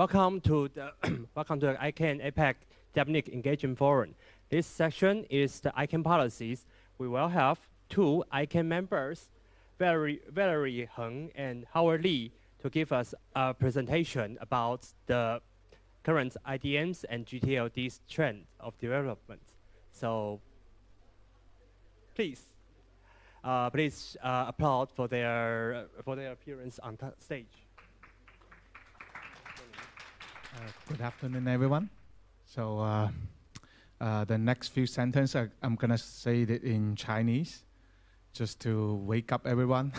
Welcome to the ICANN APAC-TWNIC Engagement Forum. This section is the ICANN policies. We will have two ICANN members, Valerie Heng and Howard Lee, to give us a presentation about the current IDMs and GTLD's trend of development. So please applaud for their appearance on stage. Good afternoon, everyone. So the next few sentences, I'm going to say it in Chinese just to wake up everyone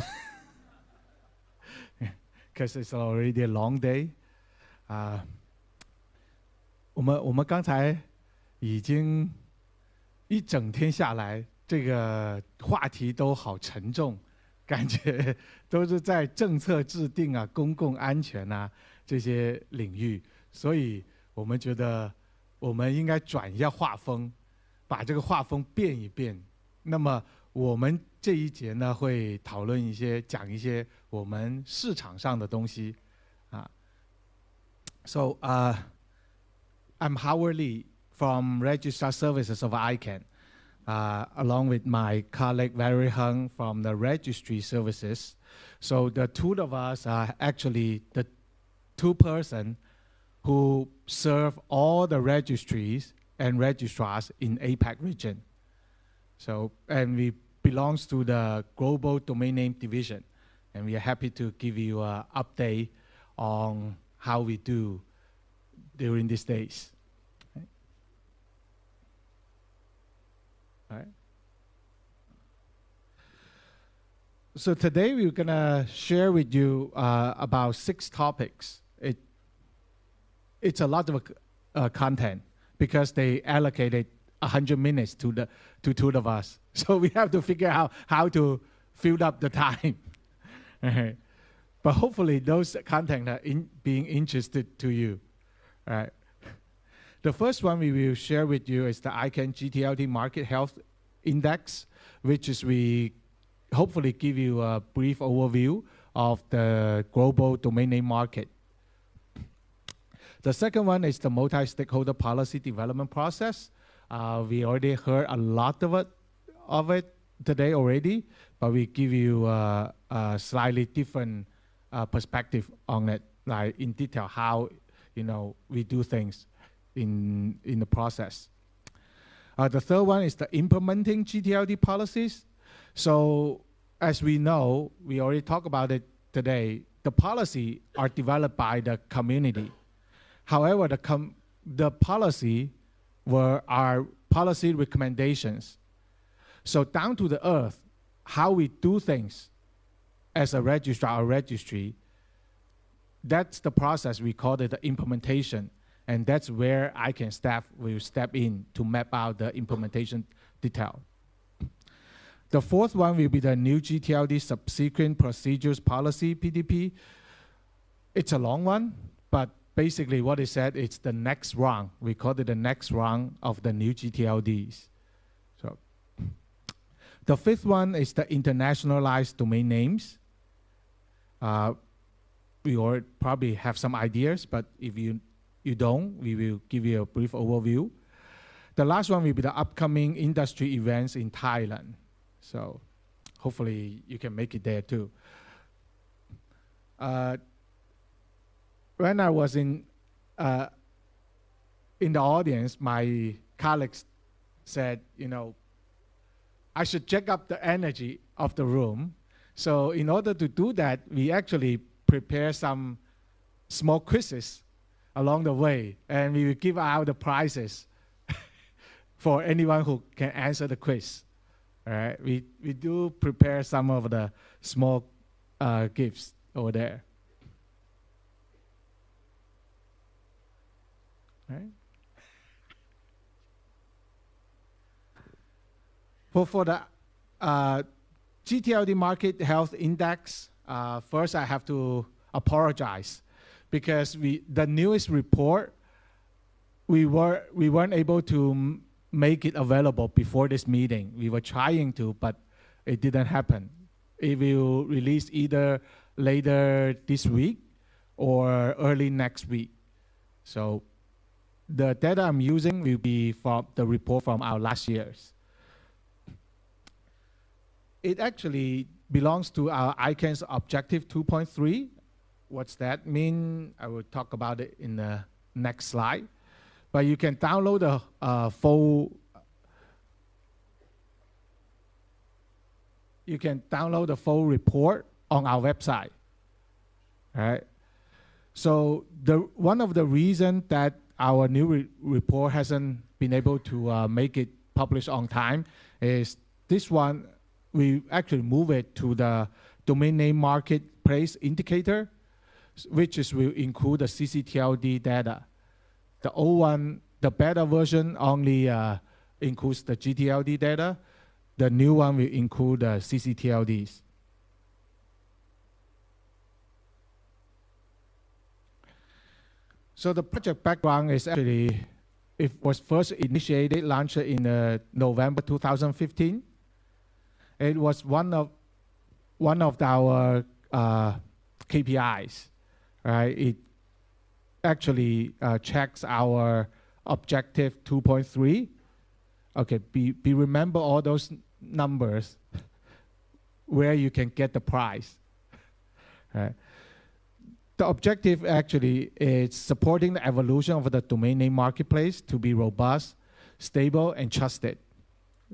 because it's already a long day. 我们刚才已经一整天下来，这个话题都好沉重，感觉都是在政策制定啊、公共安全啊这些领域。所以我们觉得我们应该转一下画风，把这个画风变一变。那么我们这一节呢，会讨论讲一些我们市场上的东西啊。So I'm Howard Lee from Registrar Services of ICANN, along with my colleague Valerie Heng from the Registry Services. So the two of us are actually the two persons who serve all the registries and registrars in APAC region. So, and we belongs to the Global Domain Name Division, and we are happy to give you an update on how we do during these days. All right. So today we're gonna share with you about 6 topics. It's a lot of content because they allocated 100 minutes to two of us. So we have to figure out how to fill up the time. But hopefully those content are being interested to you. All right. The first one we will share with you is the ICANN GTLD Market Health Index, which is we hopefully give you a brief overview of the global domain name market. The second one is the multi-stakeholder policy development process. We already heard a lot of it today already, but we give you a slightly different perspective on it, like in detail how we do things in the process. The third one is the implementing GTLD policies. So as we know, we already talked about it today, the policy are developed by the community. However, the policy were our policy recommendations. So down to the earth, how we do things as a registrar or registry, that's the process we call it the implementation. And that's where ICANN staff will step in to map out the implementation detail. The fourth one will be the new GTLD subsequent procedures policy, PDP. It's a long one, but basically what it said, it's the next round. We call it the next round of the new GTLDs. So the fifth one is the internationalized domain names. We all probably have some ideas, but if you don't, we will give you a brief overview. The last one will be the upcoming industry events in Thailand. So hopefully you can make it there too. When I was in the audience, my colleagues said, I should check up the energy of the room. So in order to do that, we actually prepare some small quizzes along the way, and we will give out the prizes for anyone who can answer the quiz. All right, we do prepare some of the small gifts over there. Right. For the GTLD Market Health Index, first I have to apologize because the newest report we weren't able to make it available before this meeting. We were trying to, but it didn't happen. It will release either later this week or early next week. So the data I'm using will be from the report from our last year's. It actually belongs to our ICANN's Objective 2.3. What's that mean? I will talk about it in the next slide. But you can download the full. You can download the full report on our website. All right. So one of the reasons that our new report hasn't been able to make it published on time is this one. We actually move it to the domain name marketplace indicator, which will include the CCTLD data. The old one, the beta version, only includes the GTLD data. The new one will include the CCTLDs. So the project background is actually, it was first initiated, launched in November 2015. It was one of our KPIs, right? It actually checks our Objective 2.3. Okay, be remember all those numbers where you can get the prize. Right? The objective actually is supporting the evolution of the domain name marketplace to be robust, stable, and trusted.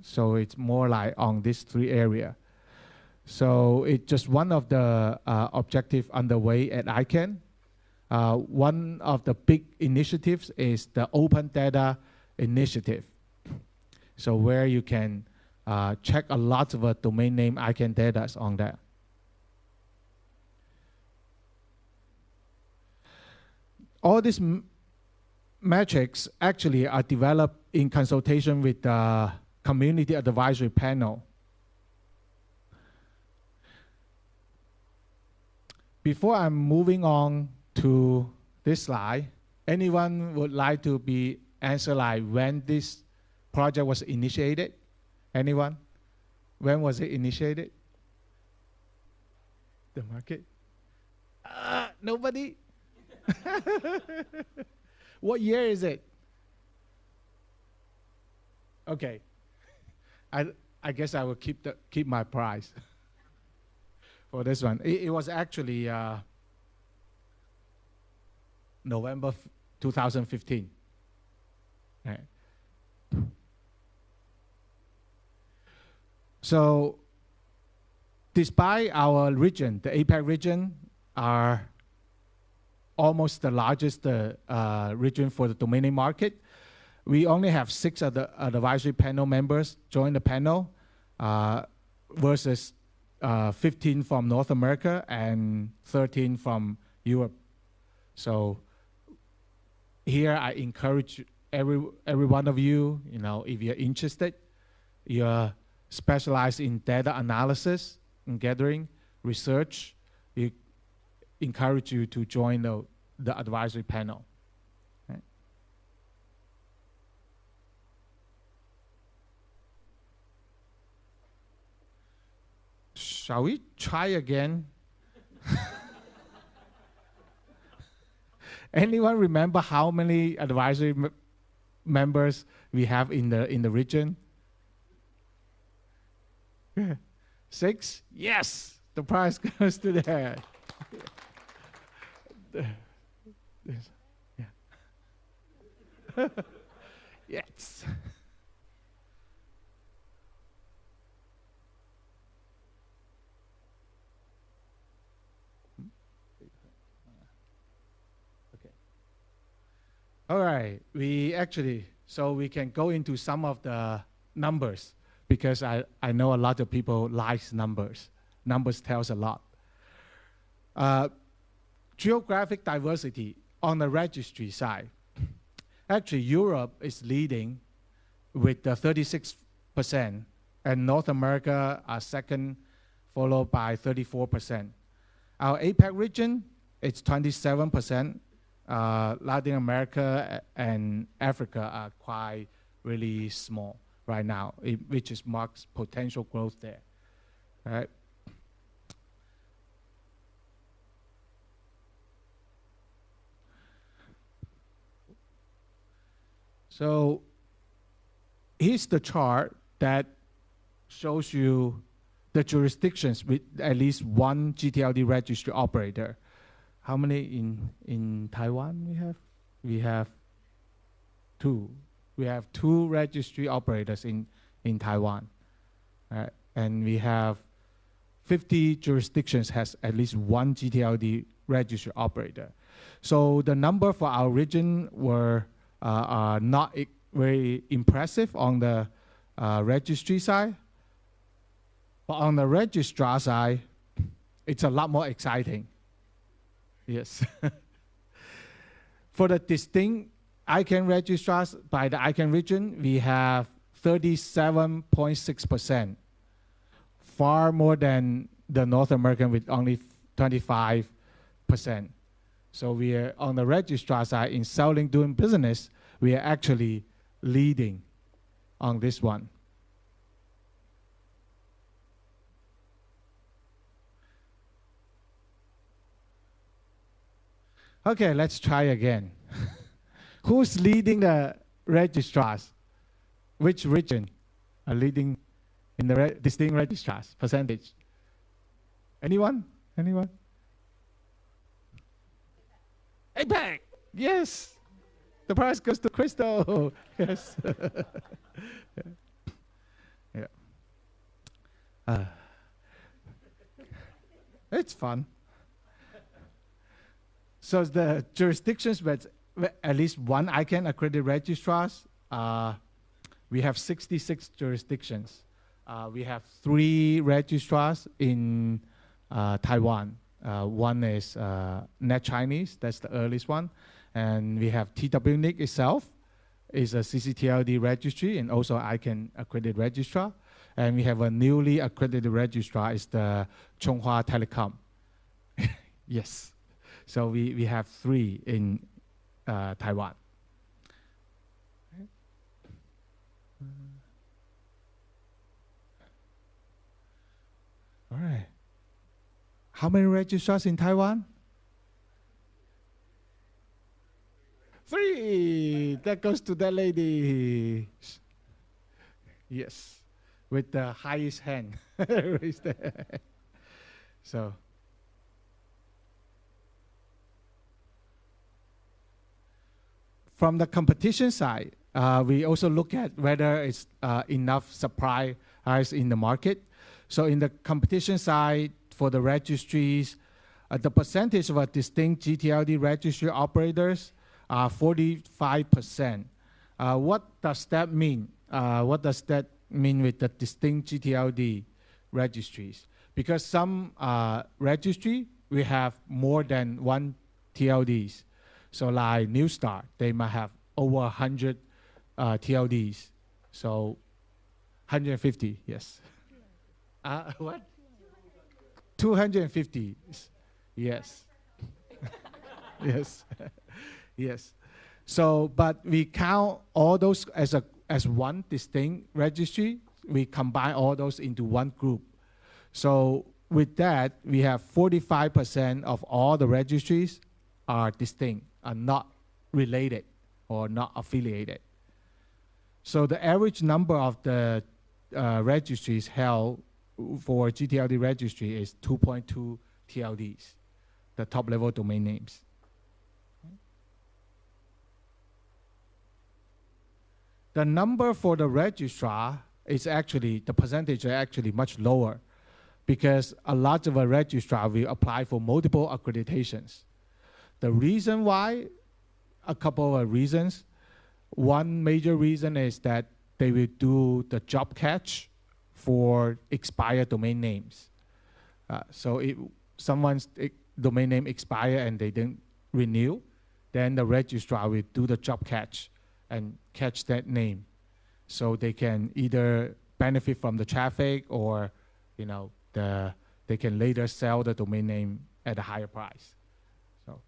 So it's more like on these three areas. So it's just one of the objectives underway at ICANN. One of the big initiatives is the Open Data Initiative. So where you can check a lot of domain name ICANN data on that. All these metrics actually are developed in consultation with the Community Advisory Panel. Before I'm moving on to this slide, anyone would like to be answer like when this project was initiated? Anyone? When was it initiated? The market? Nobody? What year is it? Okay. I guess I will keep my prize for this one. It was actually November 2015. Right. So despite our region, the APAC region are almost the largest region for the domain name market, we only have 6 of the advisory panel members join the panel versus 15 from North America and 13 from Europe. So here I encourage every one of you, if you're interested, you're specialized in data analysis and gathering, research, we encourage you to join the advisory panel. Right? Shall we try again? Anyone remember how many advisory members we have in the region? 6? Yes, the prize goes to there. Yeah. Yes. Okay. All right. So we can go into some of the numbers because I know a lot of people like numbers. Numbers tells a lot. Geographic diversity on the registry side. Actually, Europe is leading with the 36%, and North America are second, followed by 34%. Our APAC region, it's 27%. Latin America and Africa are quite really small right now, which marks potential growth there. All right. So here's the chart that shows you the jurisdictions with at least one GTLD registry operator. How many in Taiwan we have? We have two. We have two registry operators in Taiwan. And we have 50 jurisdictions has at least one GTLD registry operator. So the number for our region were not very impressive on the registry side. But on the registrar side, it's a lot more exciting. Yes. For the distinct ICANN registrars by the ICANN region, we have 37.6%, far more than the North American with only 25%. So we are on the registrar side in selling, doing business, we are actually leading on this one. Okay, let's try again. Who's leading the registrars? Which region are leading in the distinct registrars percentage? Anyone? Anyone? APAC! Yes! The prize goes to Crystal! Yes. Yeah. It's fun. So the jurisdictions with at least one ICANN accredited registrars, we have 66 jurisdictions. We have 3 registrars in Taiwan. One is Net Chinese, that's the earliest one. And we have TWNIC itself, is a CCTLD registry and also ICANN accredited registrar. And we have a newly accredited registrar, is the Chonghua Telecom. Yes. So we have 3 in Taiwan. All right. How many registrars in Taiwan? 3. That goes to that lady. Yes. With the highest hand. Raise the hand. So. From the competition side, we also look at whether it's enough supply in the market. So in the competition side, for the registries, the percentage of a distinct GTLD registry operators are 45%. What does that mean? What does that mean with the distinct GTLD registries? Because some registry, we have more than one TLDs. So like New Star, they might have over 100 TLDs. So 150, yes. What? 250, yes. Yes, yes. So, but we count all those as one distinct registry. We combine all those into one group. So with that, we have 45% of all the registries are distinct, are not related or not affiliated. So the average number of the registries held for GTLD registry is 2.2 TLDs, the top level domain names. The number for the registrar is actually, the percentage is actually much lower because a lot of a registrar will apply for multiple accreditations. The reason why, a couple of reasons. One major reason is that they will do the job catch for expired domain names. So if someone's domain name expire and they didn't renew, then the registrar will do the job catch and catch that name. So they can either benefit from the traffic or, you know, they can later sell the domain name at a higher price. So.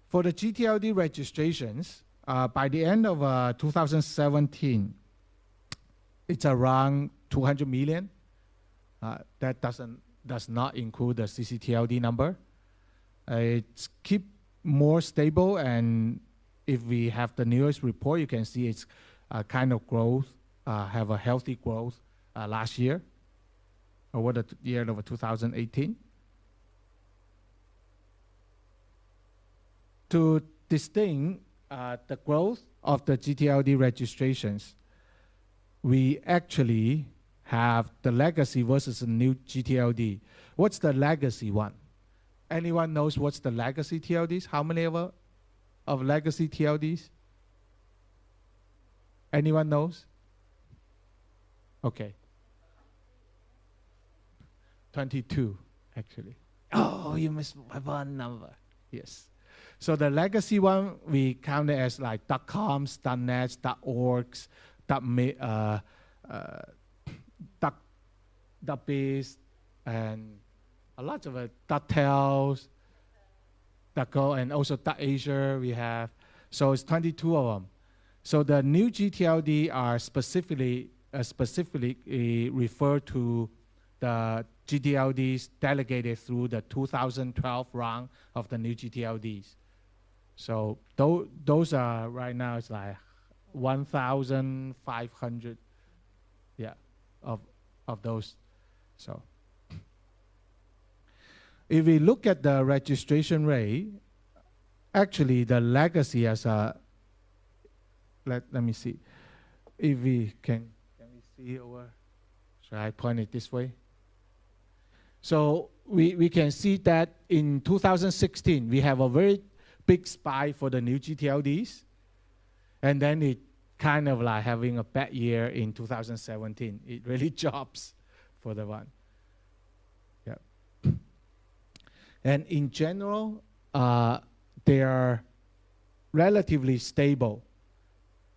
For the GTLD registrations, by the end of 2017, it's around 200 million. That does not include the CCTLD number. It's keep more stable, and if we have the newest report, you can see it's kind of growth, have a healthy growth last year, over the year of 2018. To distinguish the growth of the GTLD registrations, we actually have the legacy versus the new GTLD. What's the legacy one? Anyone knows what's the legacy TLDs? How many of legacy TLDs? Anyone knows? Okay. 22, actually. Oh, you missed by one number. Yes. So the legacy one, we count it as like .coms, .nets, .orgs, .biz, and a lot of .tels, .go, and also .asia we have. So it's 22 of them. So the new GTLD are specifically refer to the GTLDs delegated through the 2012 round of the new GTLDs. So those are right now it's like 1,500, yeah, of those. So if we look at the registration rate, actually the legacy as a let me see if we can we see over. Should I point it this way? So we can see that in 2016 we have a very big spike for the new GTLDs, and then it kind of like having a bad year in 2017. It really drops for the one. Yeah. And in general, they are relatively stable.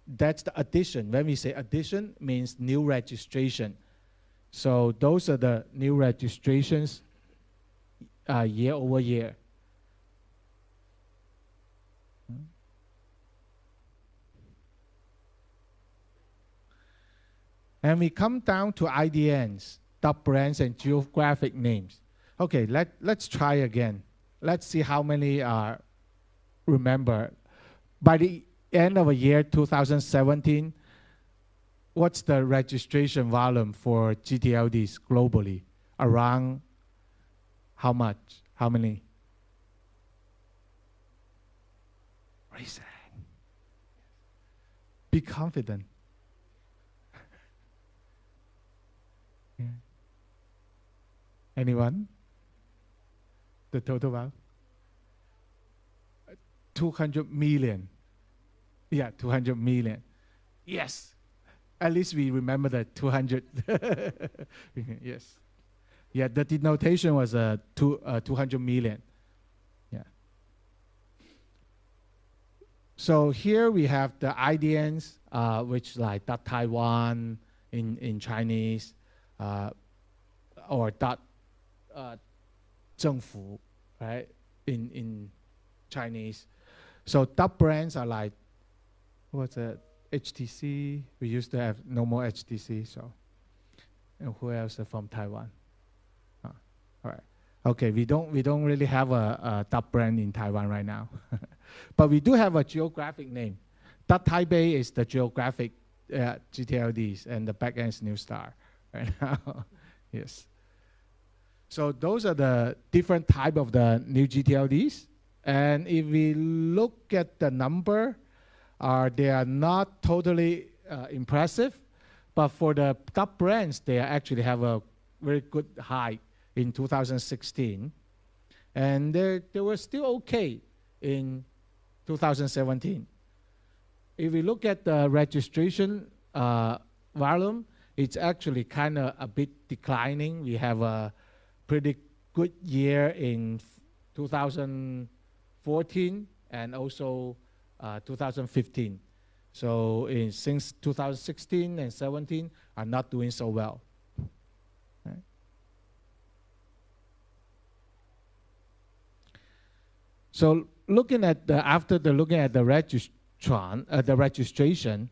That's the addition. When we say addition, means new registration. So those are the new registrations year over year. And we come down to IDNs, brands, and geographic names. Okay, let's try again. Let's see how many remember. By the end of the year 2017, what's the registration volume for GTLDs globally? Around how much? How many? Raise your hand. Be confident. Yeah. Anyone? The total value? 200 million. Yeah, 200 million. Yes. At least we remember the 200. Yes. Yeah, the denotation was 200 million. Yeah. So here we have the IDNs, which like .Taiwan in Chinese, or .政府, right, in Chinese. So brands are like, what's that? HTC. We used to have no more HTC. So, and who else are from Taiwan? All right. Okay. We don't really have a top brand in Taiwan right now, but we do have a geographic name. Taipei is the geographic GTLDs, and the backend is New Star right now. Yes. So those are the different type of the new GTLDs, and if we look at the number. They are not totally impressive, but for the top brands, they actually have a very good high in 2016. And they were still okay in 2017. If we look at the registration volume, it's actually kind of a bit declining. We have a pretty good year in 2014 and also 2015. So since 2016 and 17 are not doing so well. Right. So looking at after looking at the registration,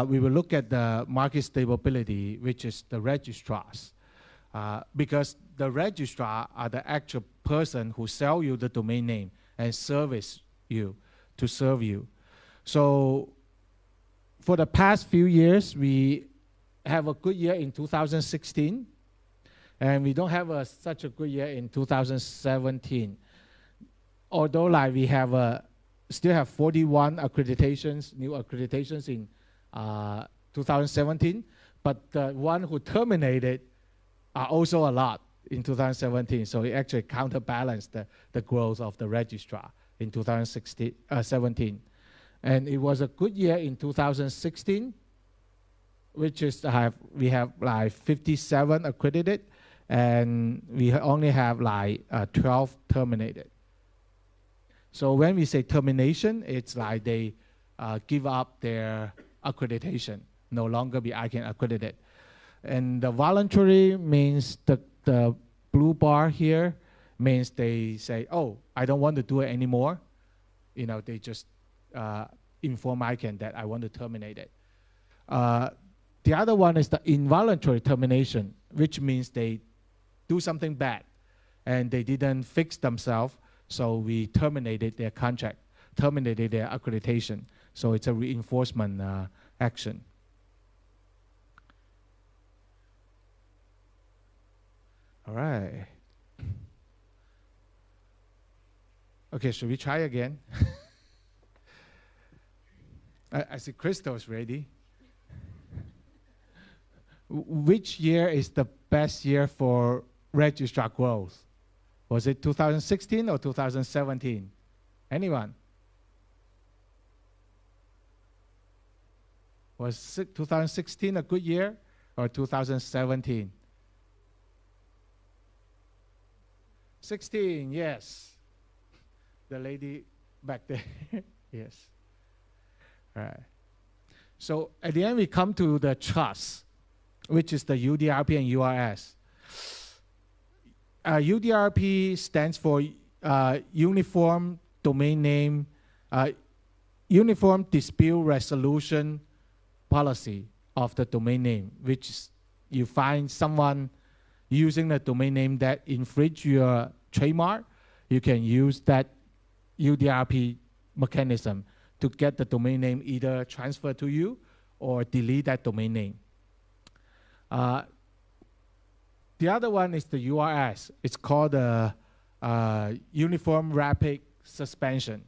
we will look at the market stability, which is the registrars, because the registrar are the actual person who sell you the domain name and service you to serve you. So for the past few years, we have a good year in 2016, and we don't have such a good year in 2017. Although like we have still have 41 accreditations, new accreditations in 2017, but the one who terminated are also a lot in 2017. So it actually counterbalanced the growth of the registrar in 2017. And it was a good year in 2016, which is we have like 57 accredited, and we only have like 12 terminated. So when we say termination, it's like they give up their accreditation, no longer be ICANN accredited. And the voluntary means the blue bar here means they say, oh, I don't want to do it anymore. You know, they just inform ICANN that I want to terminate it. The other one is the involuntary termination, which means they do something bad and they didn't fix themselves, so we terminated their contract, terminated their accreditation. So it's a reinforcement action. All right. Okay, should we try again? I see Crystal's ready. Which year is the best year for registrar growth? Was it 2016 or 2017? Anyone? Was 2016 a good year or 2017? 16, yes. The lady back there, yes. All right. So at the end, we come to the trust, which is the UDRP and URS. UDRP stands for Uniform Domain Name, Uniform Dispute Resolution Policy of the domain name, which is you find someone using the domain name that infringe your trademark, you can use that UDRP mechanism to get the domain name either transferred to you or delete that domain name. The other one is the URS. It's called the Uniform Rapid Suspension,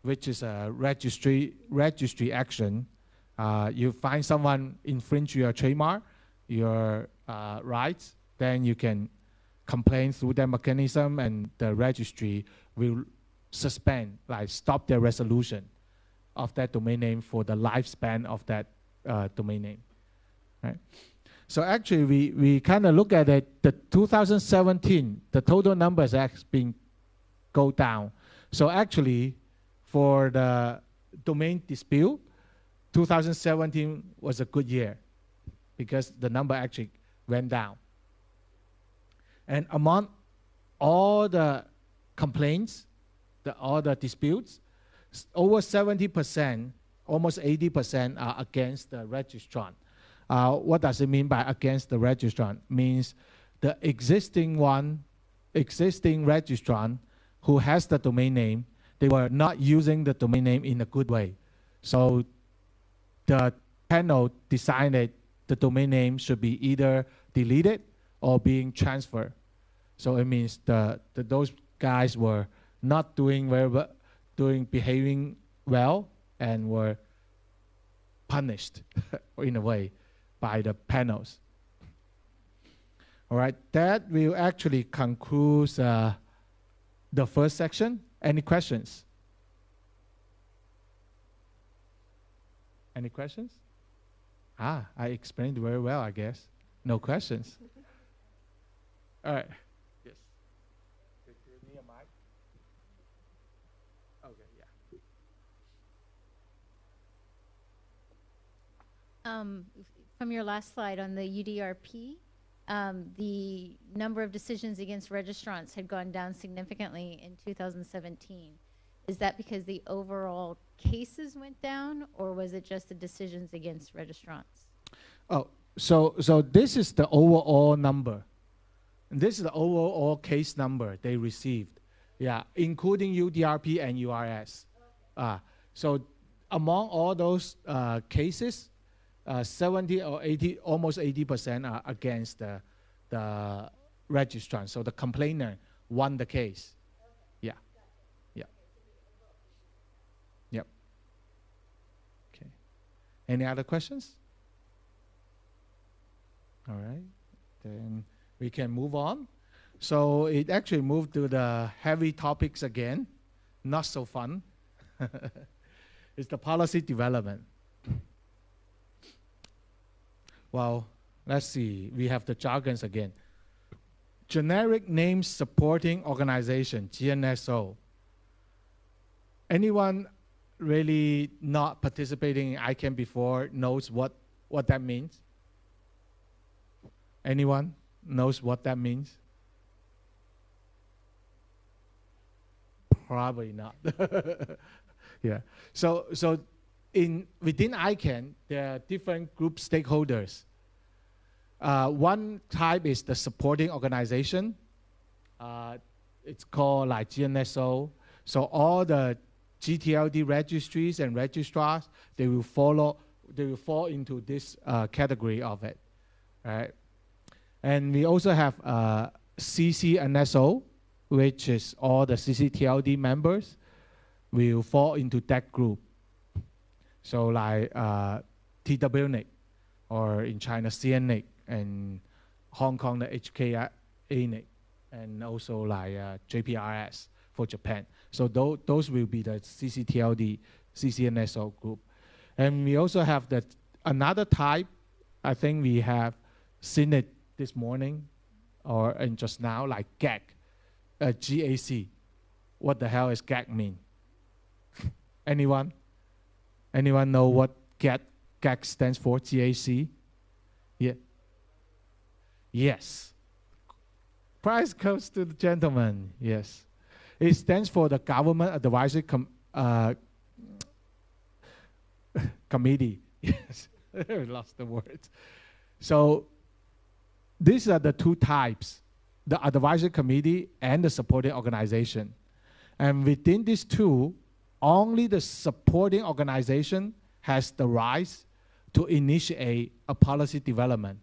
which is a registry action. You find someone infringe your trademark, your rights, then you can complain through that mechanism, and the registry will suspend, like stop their resolution of that domain name for the lifespan of that domain name. Right? So actually, we kind of look at it, the 2017, the total numbers has been go down. So actually, for the domain dispute, 2017 was a good year because the number actually went down. And among all the complaints, all the disputes, over 70%, almost 80% are against the registrant. What does it mean by against the registrant? Means the existing registrant who has the domain name, they were not using the domain name in a good way. So the panel decided the domain name should be either deleted or being transferred. So it means those guys were not doing behaving well and were punished in a way by the panels. All right, that will actually conclude the first section. Any questions? Any questions? I explained very well, I guess. No questions. All right. Yes. Do you need a mic? Okay, yeah. From your last slide on the UDRP, the number of decisions against registrants had gone down significantly in 2017. Is that because the overall cases went down, or was it just the decisions against registrants? Oh, so this is the overall number. And this is the overall case number they received, yeah, including UDRP and URS. So among all those cases, 70 or 80, almost 80% are against the registrant. So the complainant won the case. Yeah. Yeah. Yep. Okay. Any other questions? All right. Then we can move on. So it actually moved to the heavy topics again. Not so fun. It's the policy development. Well, let's see. We have the jargons again. Generic name supporting organization, GNSO. Anyone really not participating in ICANN before knows what that means? Anyone knows what that means? Probably not. Yeah. So within ICANN, there are different group stakeholders. One type is the supporting organization. It's called like GNSO. So all the GTLD registries and registrars, they will fall into this category of it, right? And we also have CCNSO, which is all the CCTLD members will fall into that group. So like TWNIC, or in China, CNNIC, and Hong Kong, the HKANIC, and also like JPRS for Japan. So those will be the CCTLD, CCNSO group. And we also have another type. I think we have seen it this morning and just now, like GAC, GAC. What the hell is GAC mean? Anyone? Anyone know what GAC stands for? GAC? Yeah. Yes. Prize goes to the gentleman. Yes. It stands for the Government Advisory Committee. Yes. I lost the word. So these are the two types, the advisory committee and the supporting organization. And within these two, only the supporting organization has the rights to initiate a policy development.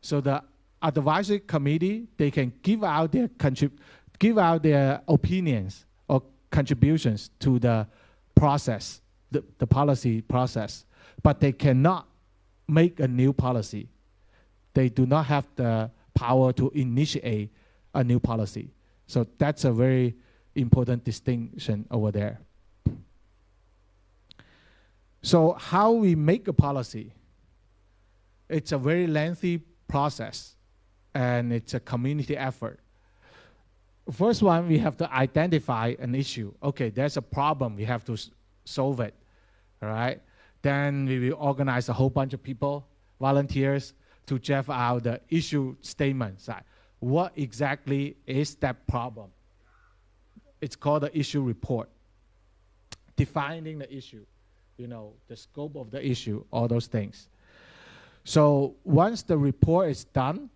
So the advisory committee, they can give out their opinions or contributions to the process, the policy process, but they cannot make a new policy. They do not have the power to initiate a new policy. So that's a very important distinction over there. So how we make a policy? It's a very lengthy process, and it's a community effort. First one, we have to identify an issue. Okay, there's a problem, we have to solve it, all right? Then we will organize a whole bunch of people, volunteers, to draft out the issue statements. What exactly is that problem? It's called the issue report. Defining the issue, the scope of the issue, all those things. So once the report is done,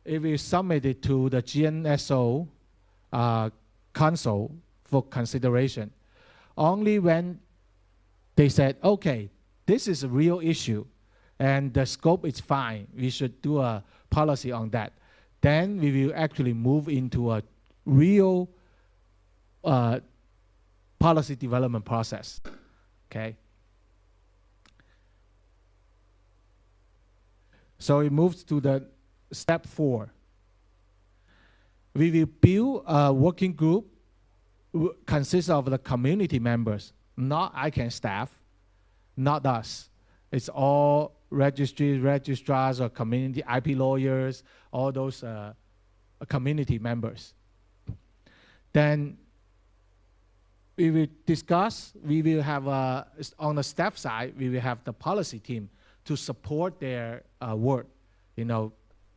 it will submit it to the GNSO council for consideration. Only when they said, okay, this is a real issue, and the scope is fine, we should do a policy on that, then we will actually move into a real policy development process, okay? So it moves to the step 4. We will build a working group consists of the community members, not ICANN staff, not us. It's all registries, registrars, or community IP lawyers, all those community members. Then we will discuss, we will have, on the staff side, we will have the policy team to support their work.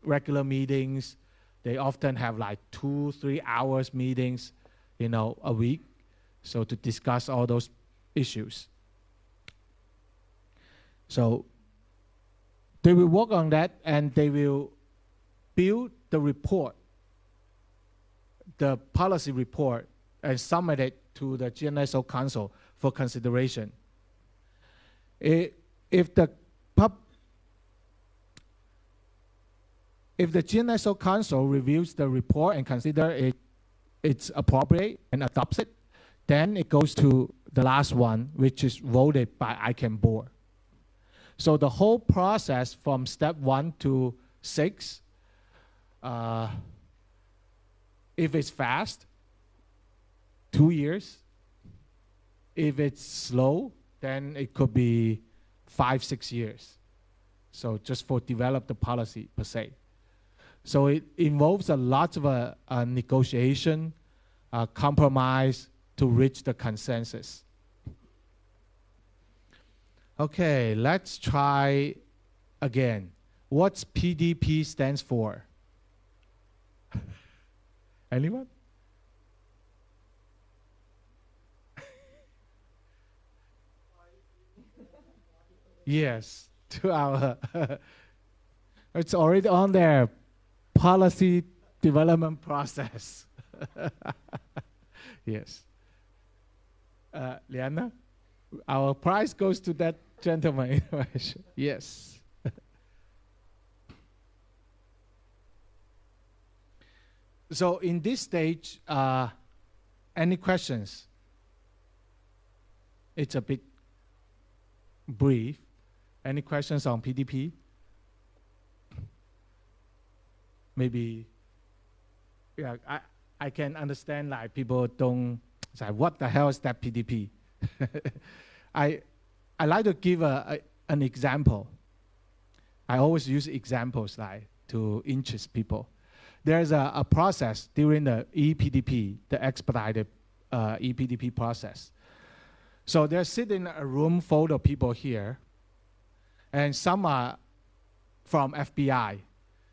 Regular meetings, they often have like 2-3 hours meetings, a week, so to discuss all those issues. So they will work on that, and they will build the report, the policy report, and submit it to the GNSO Council for consideration. If the GNSO Council reviews the report and consider it's appropriate and adopts it, then it goes to the last one, which is voted by ICANN board. So the whole process from step 1 to 6, if it's fast, 2 years. If it's slow, then it could be 5-6 years. So just for develop the policy per se. So it involves a lot of negotiation, compromise to reach the consensus. Okay, let's try again. What's PDP stands for? Anyone? Yes, 2 hours. It's already on there. Policy development process. Yes. Liana, our prize goes to that gentleman. Yes. So in this stage, any questions? It's a bit brief. Any questions on PDP? Maybe, yeah, I can understand like people don't say, what the hell is that PDP? I like to give an example. I always use examples like to interest people. There's a process during the ePDP, the expedited ePDP process. So they're sitting in a room full of people here, and some are from FBI,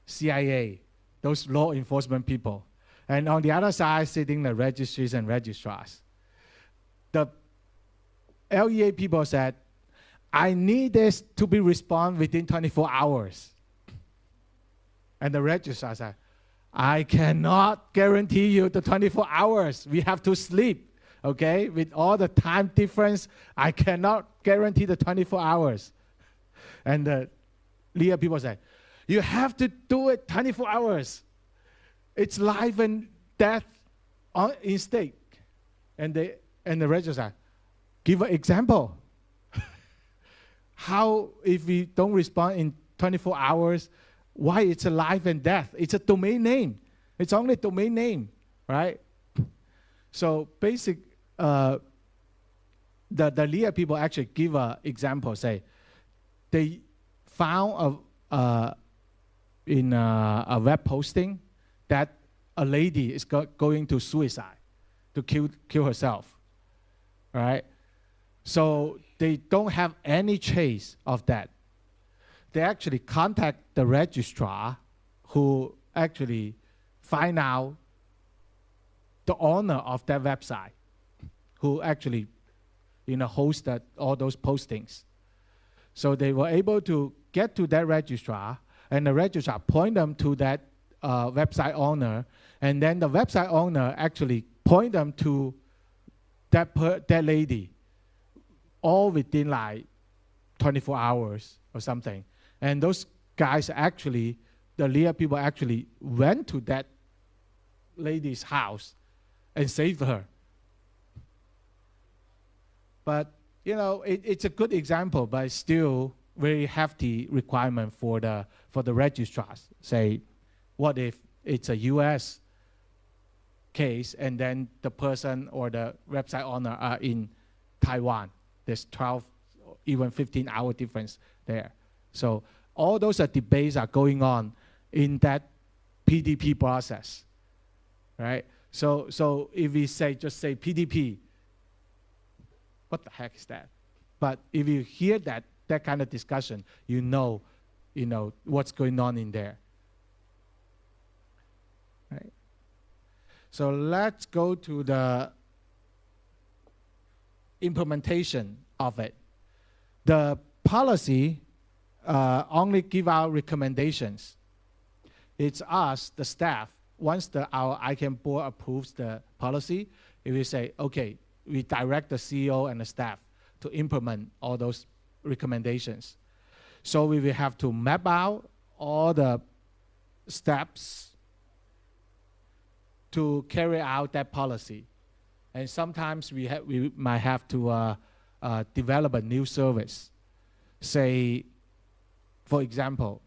CIA, those law enforcement people. And on the other side, sitting the registries and registrars. The LEA people said, I need this to be responded within 24 hours. And the registrar said, I cannot guarantee you the 24 hours. We have to sleep, okay? With all the time difference, I cannot guarantee the 24 hours. And the LEA people said, you have to do it 24 hours. It's life and death in stake. And the registrar, give an example. How, if we don't respond in 24 hours, why it's a life and death? It's a domain name. It's only a domain name, right? So basic, the LEA people actually give an example, say, they found in a web posting that a lady is going to suicide, to kill herself, right? So they don't have any trace of that. They actually contact the registrar who actually find out the owner of that website, who actually host all those postings. So they were able to get to that registrar, and the registrar point them to that website owner, and then the website owner actually point them to that lady, all within like 24 hours or something. And those guys actually, the LEA people actually went to that lady's house and saved her. But it's a good example, but it's still very hefty requirement for the registrars. Say, what if it's a U.S. case and then the person or the website owner are in Taiwan? There's 12, even 15-hour difference there. So all those debates are going on in that PDP process, right? So if we just say PDP, what the heck is that? But if you hear that kind of discussion, you know what's going on in there, right? So let's go to the implementation of it. The policy only give out recommendations. It's us, the staff. Once our ICANN board approves the policy, it will say, okay, we direct the CEO and the staff to implement all those recommendations. So we will have to map out all the steps to carry out that policy. And sometimes we might have to develop a new service. Say, for example,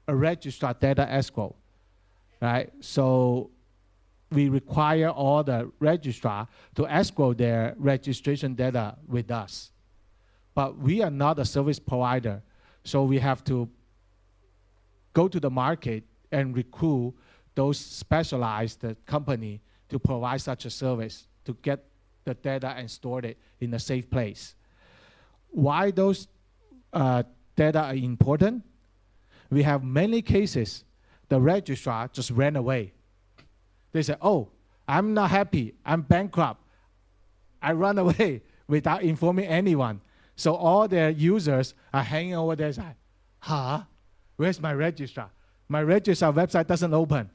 a registrar data escrow, right? So we require all the registrar to escrow their registration data with us. But we are not a service provider, so we have to go to the market and recruit those specialized company to provide such a service to get the data and store it in a safe place. Why those data are important? We have many cases, the registrar just ran away. They say, oh, I'm not happy, I'm bankrupt. I run away without informing anyone. So all their users are hanging over there saying, huh? Where's my registrar? My registrar website doesn't open.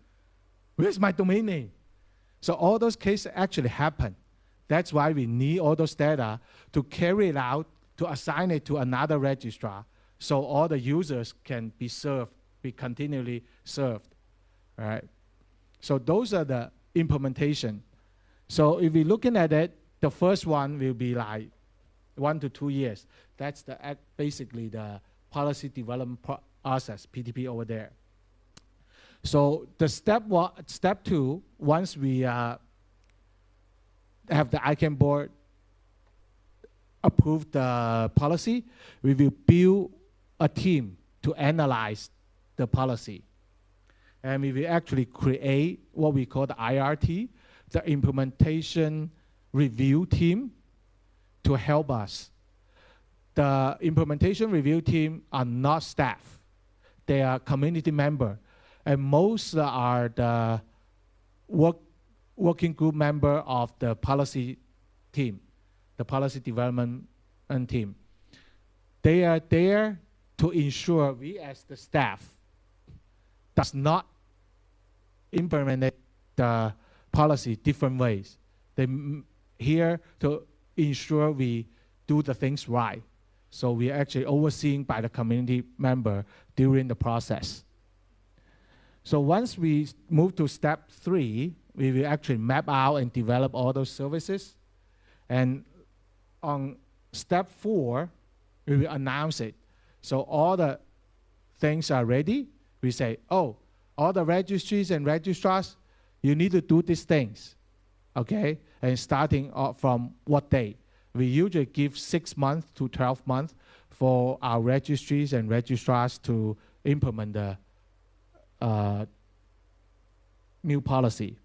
Where's my domain name? So all those cases actually happen. That's why we need all those data to carry it out, to assign it to another registrar, so all the users can be served, be continually served, all right? So those are the implementation. So if we're looking at it, the first one will be like 1 to 2 years. That's basically the policy development process, PDP over there. So the step 2, once we have the ICANN board approve the policy, we will build a team to analyze the policy. And we will actually create what we call the IRT, the implementation review team, to help us. The implementation review team are not staff. They are community member. And most are the working group member of the policy team, the policy development team. They are there to ensure we as the staff does not implement the policy different ways. They're here to ensure we do the things right. So we are actually overseen by the community member during the process. So once we move to step 3, we will actually map out and develop all those services. And on step 4, we will announce it. So all the things are ready. We say, oh, all the registries and registrars, you need to do these things, okay? And starting from what date? We usually give 6 months to 12 months for our registries and registrars to implement the new policy.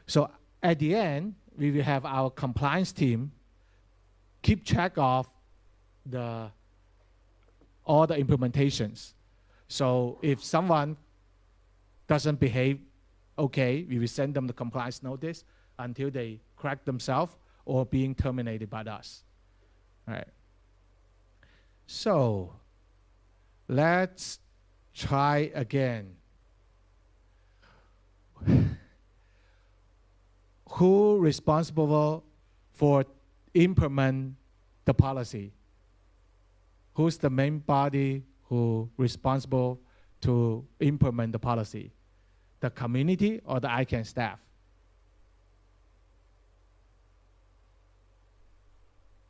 So at the end, we will have our compliance team keep track of all the implementations. So if someone doesn't behave okay, we will send them the compliance notice until they correct themselves or being terminated by us. All right. So let's try again. Who responsible for implement the policy? Who's the main body who responsible to implement the policy? The community or the ICANN staff?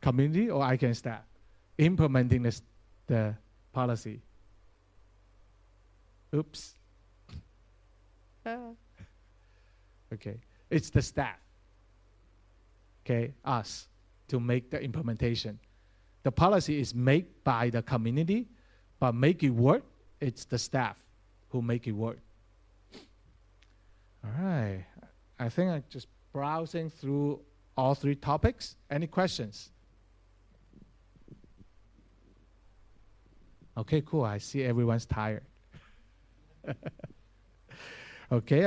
Community or ICANN staff implementing the policy? Oops. Okay, it's the staff. Okay, us, to make the implementation. The policy is made by the community, but make it work, it's the staff who make it work. All right, I think I'm just browsing through all 3 topics. Any questions? Okay, cool, I see everyone's tired. Okay,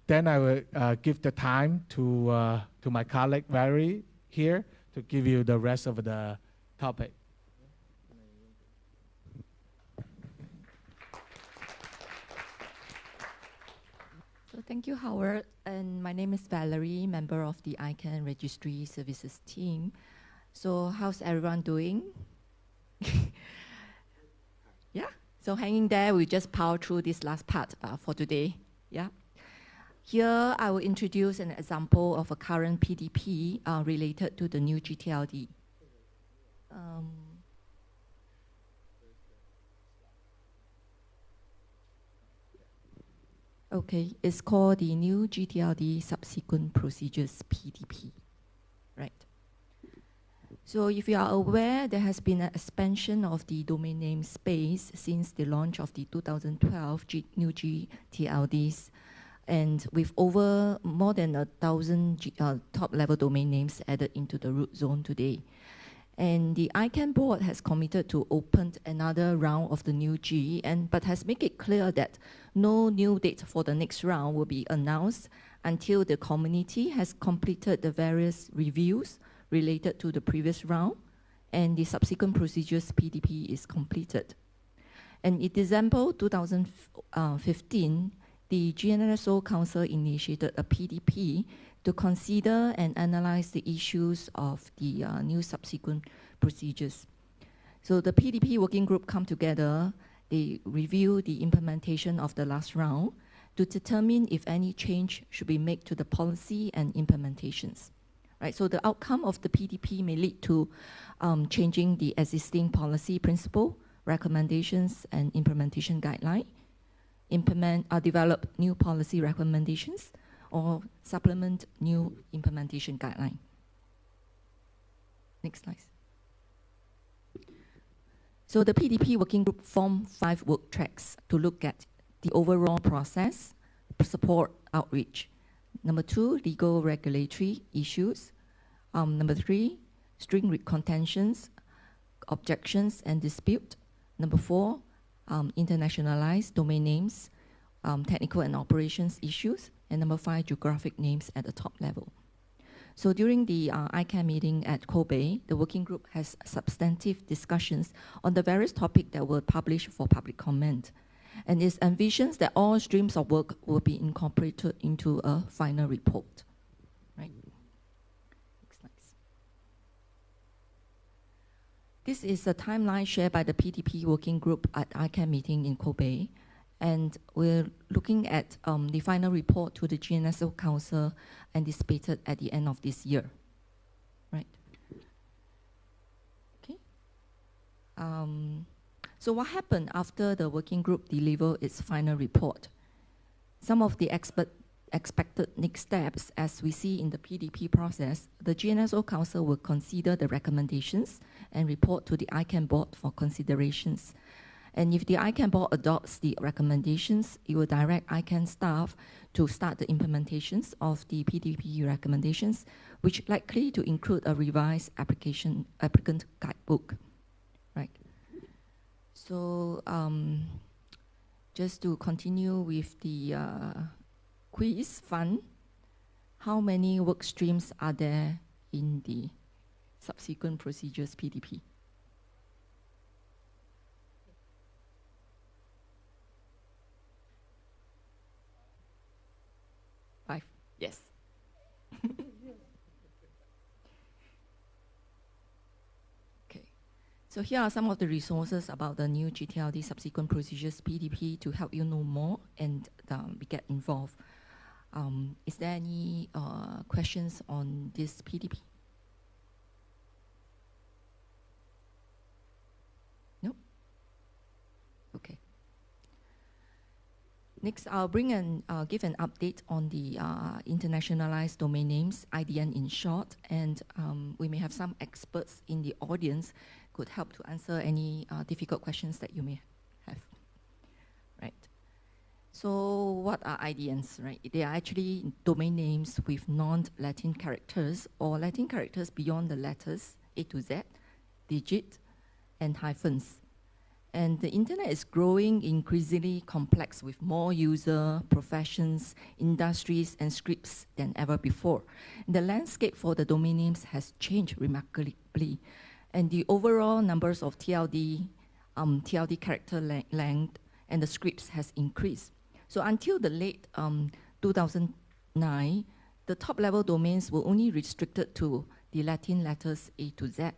then I will give the time to my colleague Valerie here to give you the rest of the topic. Thank you, Howard. And my name is Valerie, member of the ICANN Registry Services team. So how's everyone doing? Yeah, so hanging there, we just power through this last part for today. Yeah. Here, I will introduce an example of a current PDP related to the new GTLD. Okay, it's called the new GTLD Subsequent Procedures PDP, right? So if you are aware, there has been an expansion of the domain name space since the launch of the 2012 new GTLDs, and with over more than 1,000 top-level domain names added into the root zone today. And the ICANN board has committed to open another round of the new G, but has made it clear that no new date for the next round will be announced until the community has completed the various reviews related to the previous round and the subsequent procedures PDP is completed. And in December 2015, the GNSO Council initiated a PDP to consider and analyze the issues of the new subsequent procedures. So the PDP working group come together, they review the implementation of the last round to determine if any change should be made to the policy and implementations. Right, so the outcome of the PDP may lead to changing the existing policy principle, recommendations, and implementation guideline, develop new policy recommendations, or supplement new implementation guideline. Next slide. So the PDP working group formed 5 work tracks to look at the overall process, support outreach. Number 2, legal regulatory issues. Number 3, string contentions, objections and dispute. Number 4, internationalized domain names, technical and operations issues. And number 5, geographic names at the top level. So during the ICANN meeting at Kobe, the working group has substantive discussions on the various topics that were published for public comment. And it envisions that all streams of work will be incorporated into a final report. Right? Next slide. This is a timeline shared by the PDP working group at ICANN meeting in Kobe. And we're looking at the final report to the GNSO Council anticipated at the end of this year, right? Okay. So what happened after the working group delivered its final report? Some of the expected next steps, as we see in the PDP process, the GNSO Council will consider the recommendations and report to the ICANN board for considerations. And if the ICANN board adopts the recommendations, it will direct ICANN staff to start the implementations of the PDP recommendations, which likely to include a revised applicant guidebook, right? So just to continue with the quiz fun, how many work streams are there in the subsequent procedures PDP? 5, yes. Okay, so here are some of the resources about the new GTLD subsequent procedures PDP to help you know more and get involved. Is there any questions on this PDP? No? Okay. Next, I'll bring and give an update on the internationalized domain names, IDN in short, and we may have some experts in the audience could help to answer any difficult questions that you may have, right? So what are IDNs, right? They are actually domain names with non-Latin characters or Latin characters beyond the letters A to Z, digit, and hyphens. And the internet is growing increasingly complex with more user, professions, industries, and scripts than ever before. The landscape for the domain names has changed remarkably. And the overall numbers of TLD character length and the scripts has increased. So until the late 2009, the top-level domains were only restricted to the Latin letters A to Z.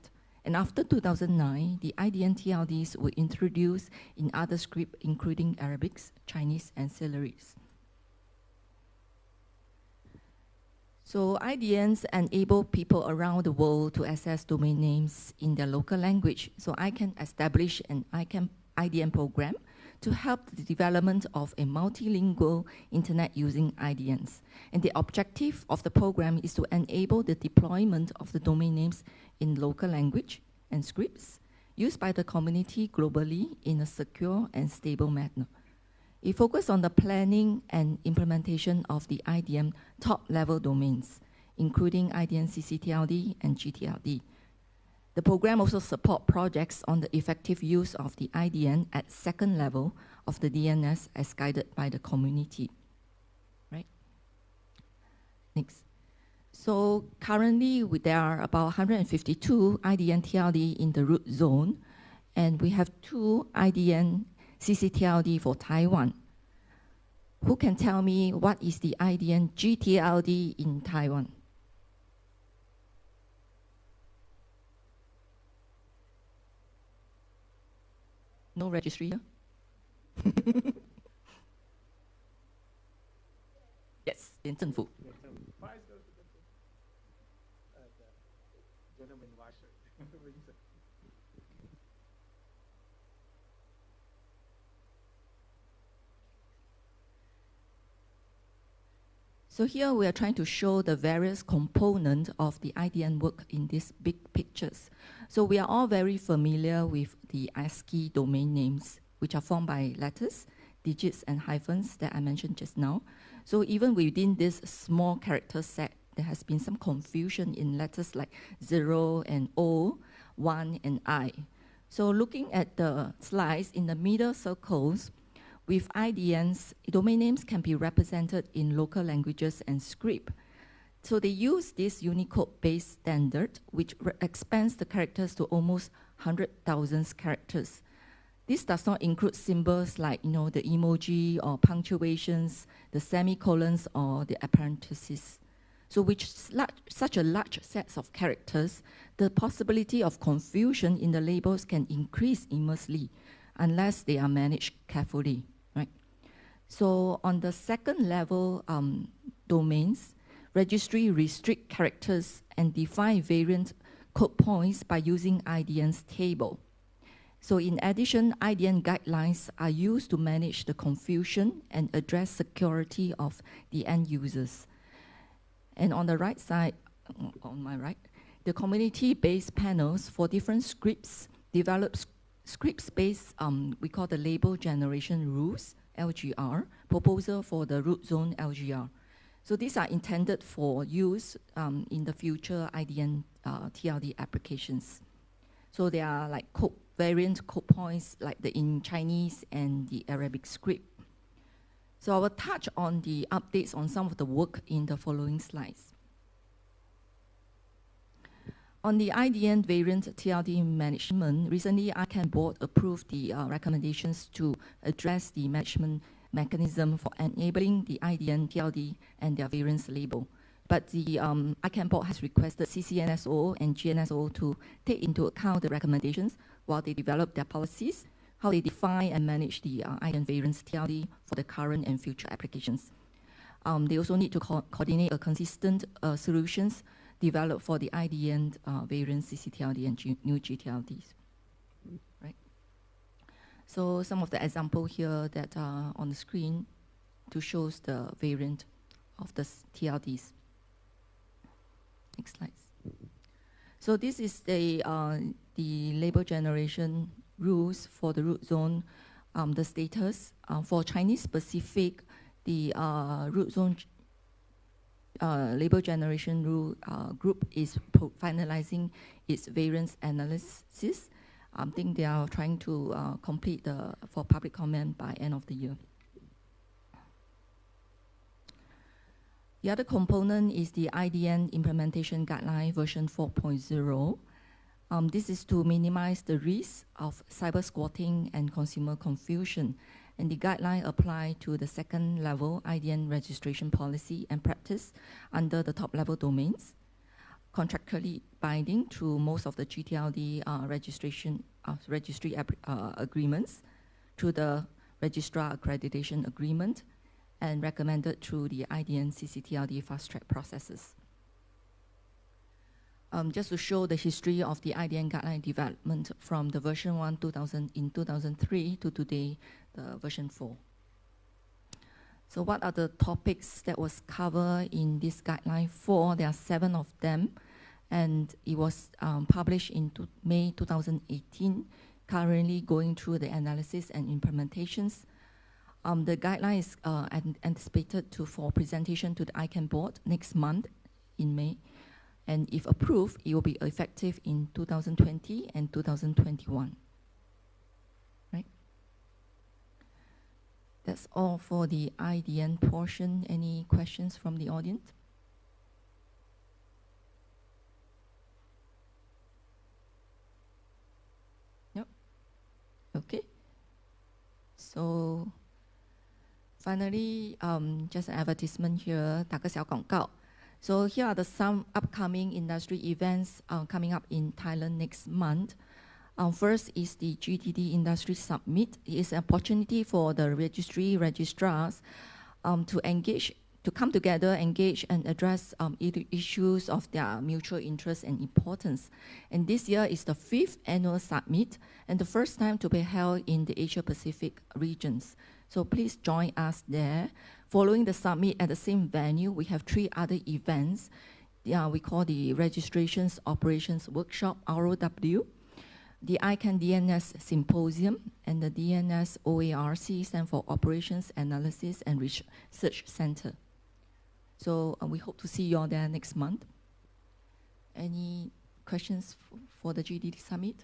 And after 2009, the IDN TLDs were introduced in other scripts, including Arabics, Chinese, and Syriac. So IDNs enable people around the world to access domain names in their local language. So I can establish an IDN program to help the development of a multilingual internet using IDNs. And the objective of the program is to enable the deployment of the domain names in local language and scripts used by the community globally in a secure and stable manner. It focuses on the planning and implementation of the IDN top-level domains, including IDN CCTLD and GTLD. The program also supports projects on the effective use of the IDN at second level of the DNS as guided by the community. Right? Next. So currently, there are about 152 IDN TLD in the root zone, and we have 2 IDN CCTLD for Taiwan. Who can tell me what is the IDN GTLD in Taiwan? No registry here? Yes, 廉政府. So here we are trying to show the various components of the IDN work in these big pictures. So we are all very familiar with the ASCII domain names, which are formed by letters, digits, and hyphens that I mentioned just now. So even within this small character set, there has been some confusion in letters like 0 and O, 1 and I. So looking at the slides in the middle circles, with IDNs, domain names can be represented in local languages and script. So they use this Unicode-based standard, which expands the characters to almost 100,000 characters. This does not include symbols like, the emoji or punctuations, the semicolons or the parentheses. So with such a large set of characters, the possibility of confusion in the labels can increase immensely unless they are managed carefully, right? So on the second level domains, registry restrict characters and define variant code points by using IDN's table. So in addition, IDN guidelines are used to manage the confusion and address security of the end users. And on the right side, on my right, the community-based panels for different scripts develop scripts-based, we call the label generation rules, LGR, proposal for the root zone LGR. So these are intended for use in the future IDN TLD applications. So they are like variant code points like in Chinese and the Arabic script. So I will touch on the updates on some of the work in the following slides. On the IDN variant TLD management, recently ICANN board approved the recommendations to address the management mechanism for enabling the IDN TLD and their variants label. But the ICANN board has requested CCNSO and GNSO to take into account the recommendations while they develop their policies, how they define and manage the IDN variants TLD for the current and future applications. They also need to coordinate a consistent solutions developed for the IDN variants CCTLD and new GTLDs. Right. So some of the example here that are on the screen to show the variant of the TLDs. Next slide. So this is the label generation rules for the root zone, the status. For Chinese specific, the root zone label generation rule group is finalizing its variance analysis. I think they are trying to complete for public comment by end of the year. The other component is the IDN implementation guideline version 4.0. This is to minimize the risk of cyber squatting and consumer confusion. And the guideline apply to the second level IDN registration policy and practice under the top level domains, contractually binding to most of the GTLD registry agreements, through the registrar accreditation agreement, and recommended through the IDN CCTLD fast track processes. Just to show the history of the IDN guideline development from the version 1 in 2003 to today, the version 4. So what are the topics that was covered in this guideline 4? There are 7 of them, and it was published in May 2018, currently going through the analysis and implementations. The guideline is anticipated for presentation to the ICANN board next month in May. And if approved, it will be effective in 2020 and 2021. Right? That's all for the IDN portion. Any questions from the audience? Yep. Okay. So finally, just an advertisement here, 打个小广告. So here are some upcoming industry events coming up in Thailand next month. First is the GTD Industry Summit. It is an opportunity for the registrars to come together, engage, and address issues of their mutual interest and importance. And this year is the 5th annual summit, and the first time to be held in the Asia-Pacific regions. So please join us there. Following the summit at the same venue, we have 3 other events. We call the Registrations Operations Workshop, ROW, the ICANN DNS Symposium, and the DNS OARC, stand for Operations Analysis and Research Center. So we hope to see you all there next month. Any questions for the GDD Summit?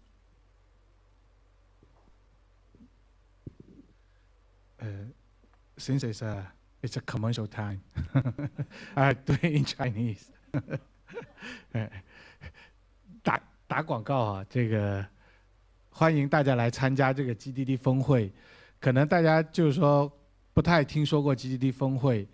Since it's a commercial time, I do it in Chinese. 打广告啊，这个欢迎大家来参加这个 GDD 峰会。可能大家就是说不太听说过 GDD 峰会，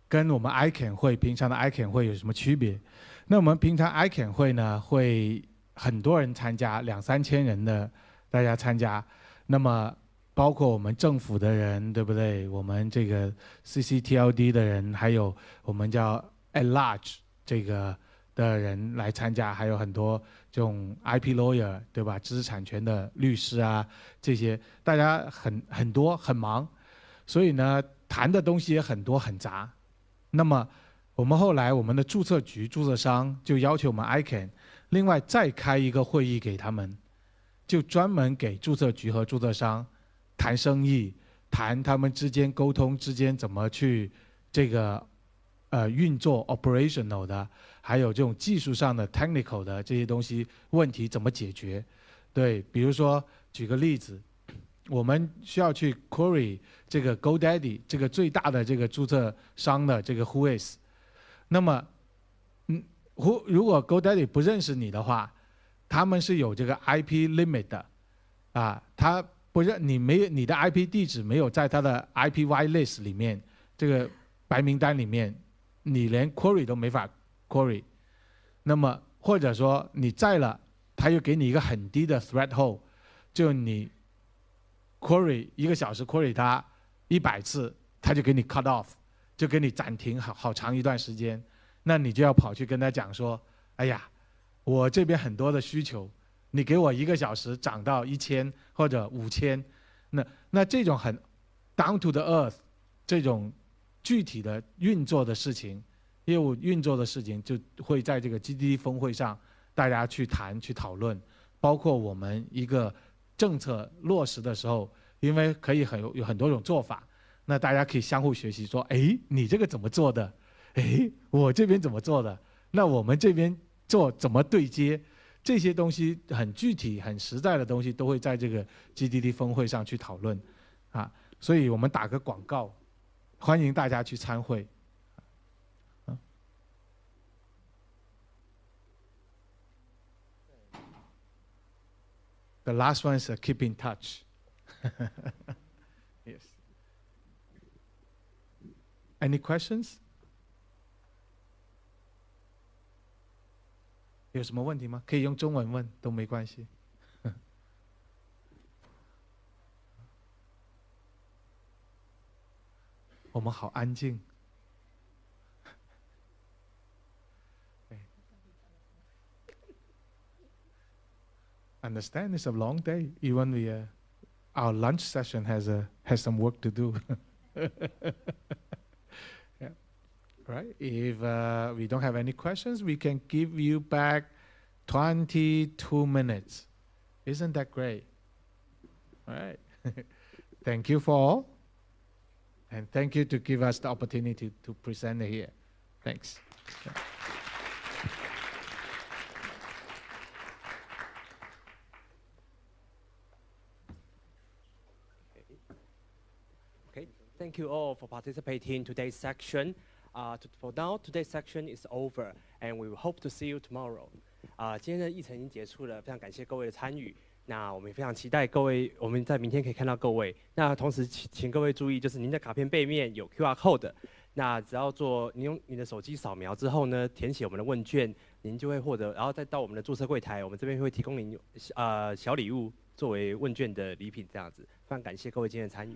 跟我们 ICANN 会平常的 ICANN 会有什么区别？那我们平常 ICANN 会呢，会很多人参加，2、3千人的大家参加，那么包括我们政府的人，对不对？我们这个 CCTLD 的人，还有我们叫 at large 这个的人来参加，还有很多这种 IP lawyer， 对吧？知识产权的律师啊，这些大家很多很忙，所以呢，谈的东西也很多很杂。那么我们后来我们的注册局、注册商就要求我们 ICANN 另外再开一个会议给他们，就专门给注册局和注册商谈生意，谈他们之间沟通之间怎么去这个运作 operational 的，还有这种技术上的 technical 的这些东西问题怎么解决。对，比如说举个例子，我们需要去 query 这个 GoDaddy 这个最大的这个注册商的这个 who is， 那么如果 GoDaddy 不认识你的话，他们是有这个 IP limit 的啊，他不认你的 IP 地址没有在他的 IP whitelist 里面，这个白名单里面，你连 query 都没法 query。那么或者说你在了，他又给你一个很低的 threshold， 就你 query 1个小时 query 他100次，他就给你 cut off， 就给你暂停好长一段时间。那你就要跑去跟他讲说，哎呀，我这边很多的需求，你给我1个小时涨到1000或者5000，那这种很 down to the earth 这种具体的运作的事情，业务运作的事情，就会在这个 GDD 峰会上大家去谈去讨论，包括我们一个政策落实的时候，因为可以有很多种做法，那大家可以相互学习说，哎，你这个怎么做的？哎，我这边怎么做的？那我们这边做怎么对接？这些东西很具体、很实在的东西，都会在这个 GDD 峰会上去讨论，啊，所以我们打个广告，欢迎大家去参会。The last one is keep in touch. Yes. Any questions? 有什么问题吗？可以用中文问都没关系。我们好安静。Understand it's a long day. Even our lunch session has some work to do. Yeah. Right. If we don't have any questions, we can give you back 22 minutes. Isn't that great? All right. Thank you for all. And thank you to give us the opportunity to present here. Thanks. Yeah. Okay, thank you all for participating in today's section. For now, today's section is over, and we will hope to see you tomorrow. 今天的议程已经结束了，非常感谢各位的参与。那我们也非常期待各位，我们在明天可以看到各位。那同时请各位注意，就是您的卡片背面有 QR code， 那只要您用你的手机扫描之后呢，填写我们的问卷，您就会获得，然后再到我们的注册柜台，我们这边会提供您小礼物作为问卷的礼品，这样子。非常感谢各位今天的参与。